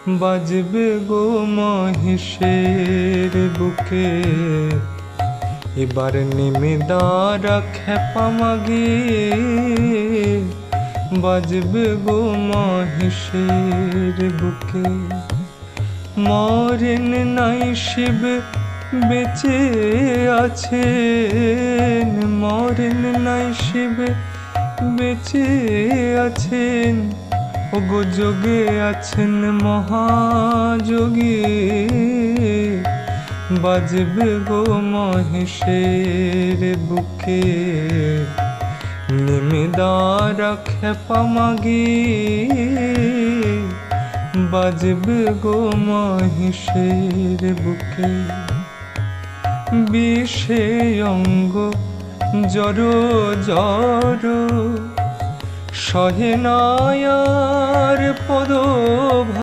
বাজবে গো মহিষের বুকে, এবার নেমে দাঁড়া খেপা মাগে। বাজবে গো মহিষের বুকে। মরেন নাই শিব বেঁচে আছেন, মরেন নাই শিব বেঁচে আছেন, ওগো যোগে আছেন মহাযোগী। বাজবে গো মহিষের বুকে, নেমে দাঁড়া খেপা মাগে। বাজবে গো মহিষের বুকে। বিষে অঙ্গ জড় জড়, সহে না আর পদ